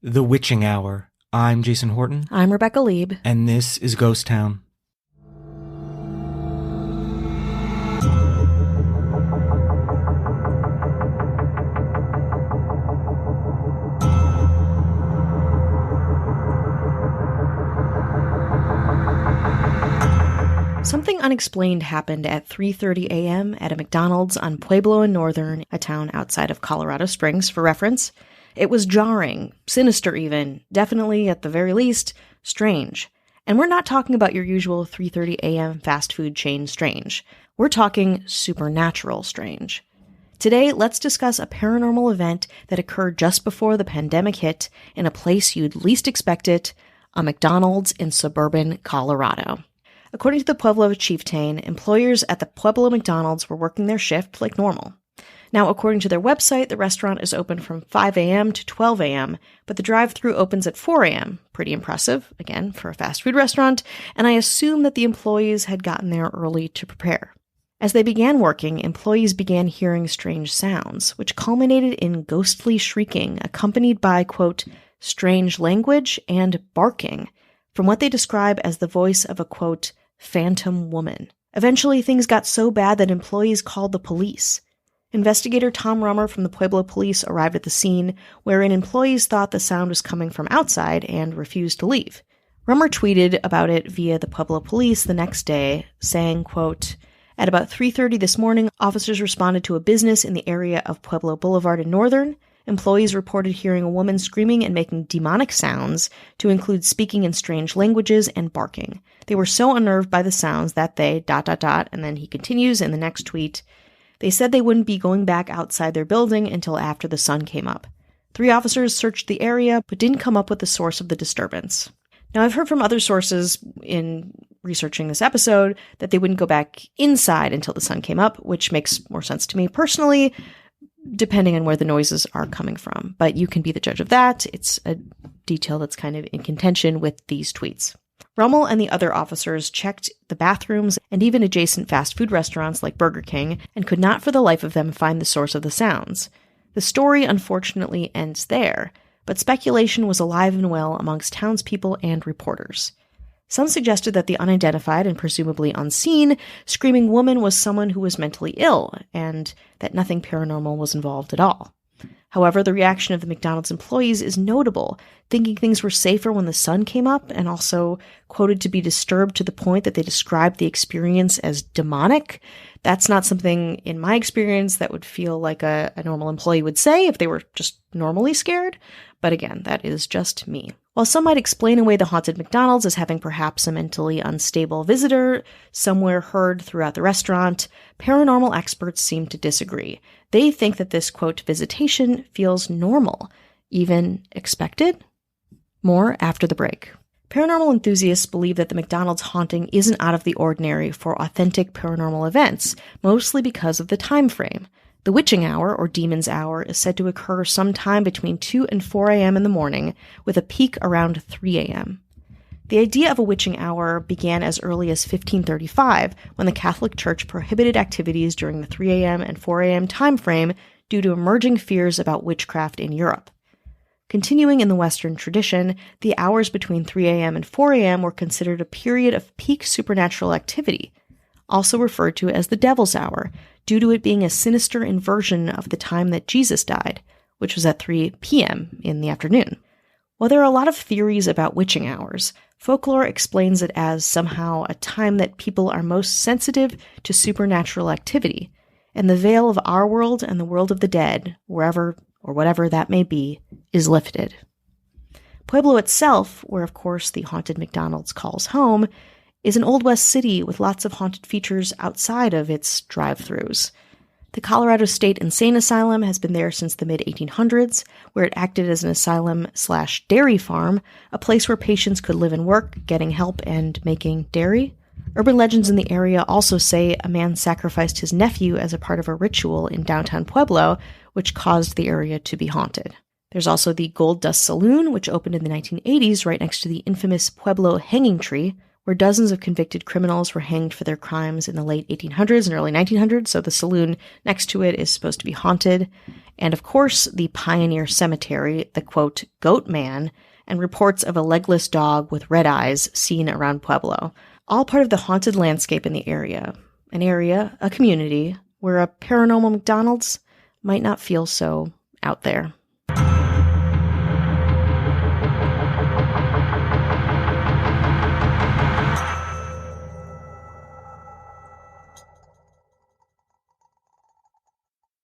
The Witching Hour. I'm Jason Horton. I'm Rebecca Lieb. And this is Ghost Town. Something unexplained happened at 3:30 a.m. at a McDonald's on Pueblo in Northern, a town outside of Colorado Springs, for reference. It was jarring, sinister even, definitely, at the very least, strange. And we're not talking about your usual 3:30 a.m. fast food chain strange. We're talking supernatural strange. Today, let's discuss a paranormal event that occurred just before the pandemic hit in a place you'd least expect it, a McDonald's in suburban Colorado. According to the Pueblo chieftain, employers at the Pueblo McDonald's were working their shift like normal. Now, according to their website, the restaurant is open from 5 a.m. to 12 a.m., but the drive-thru opens at 4 a.m. Pretty impressive, again, for a fast food restaurant, and I assume that the employees had gotten there early to prepare. As they began working, employees began hearing strange sounds, which culminated in ghostly shrieking, accompanied by, quote, strange language and barking, from what they describe as the voice of a, quote, phantom woman. Eventually, things got so bad that employees called the police. Investigator Tom Rummer from the Pueblo Police arrived at the scene, wherein employees thought the sound was coming from outside and refused to leave. Rummer tweeted about it via the Pueblo Police the next day, saying, quote, at about 3:30 this morning, officers responded to a business in the area of Pueblo Boulevard in Northern. Employees reported hearing a woman screaming and making demonic sounds, to include speaking in strange languages and barking. They were so unnerved by the sounds that they, ... and then he continues in the next tweet, they said they wouldn't be going back outside their building until after the sun came up. 3 officers searched the area, but didn't come up with the source of the disturbance. Now, I've heard from other sources in researching this episode that they wouldn't go back inside until the sun came up, which makes more sense to me personally, depending on where the noises are coming from. But you can be the judge of that. It's a detail that's kind of in contention with these tweets. Rummel and the other officers checked the bathrooms and even adjacent fast food restaurants like Burger King and could not for the life of them find the source of the sounds. The story unfortunately ends there, but speculation was alive and well amongst townspeople and reporters. Some suggested that the unidentified and presumably unseen screaming woman was someone who was mentally ill, and that nothing paranormal was involved at all. However, the reaction of the McDonald's employees is notable, thinking things were safer when the sun came up, and also quoted to be disturbed to the point that they described the experience as demonic. That's not something, in my experience, that would feel like a normal employee would say if they were just normally scared. But again, that is just me. While some might explain away the haunted McDonald's as having perhaps a mentally unstable visitor somewhere heard throughout the restaurant, paranormal experts seem to disagree. They think that this, quote, visitation feels normal, even expected. More after the break. Paranormal enthusiasts believe that the McDonald's haunting isn't out of the ordinary for authentic paranormal events, mostly because of the time frame. The witching hour, or demon's hour, is said to occur sometime between 2 and 4 a.m. in the morning, with a peak around 3 a.m. The idea of a witching hour began as early as 1535, when the Catholic Church prohibited activities during the 3 a.m. and 4 a.m. time frame due to emerging fears about witchcraft in Europe. Continuing in the Western tradition, the hours between 3 a.m. and 4 a.m. were considered a period of peak supernatural activity, also referred to as the Devil's Hour, due to it being a sinister inversion of the time that Jesus died, which was at 3 p.m. in the afternoon. While there are a lot of theories about witching hours, folklore explains it as somehow a time that people are most sensitive to supernatural activity, and the veil of our world and the world of the dead, wherever or whatever that may be, is lifted. Pueblo itself, where of course the haunted McDonald's calls home, is an Old West city with lots of haunted features outside of its drive-thrus. The Colorado State Insane Asylum has been there since the mid-1800s, where it acted as an asylum/dairy farm, a place where patients could live and work, getting help and making dairy. Urban legends in the area also say a man sacrificed his nephew as a part of a ritual in downtown Pueblo, which caused the area to be haunted. There's also the Gold Dust Saloon, which opened in the 1980s right next to the infamous Pueblo hanging tree, where dozens of convicted criminals were hanged for their crimes in the late 1800s and early 1900s, so the saloon next to it is supposed to be haunted. And of course, the Pioneer Cemetery, the quote, Goat Man, and reports of a legless dog with red eyes seen around Pueblo. All part of the haunted landscape in the area. An area, a community, where a paranormal McDonald's might not feel so out there.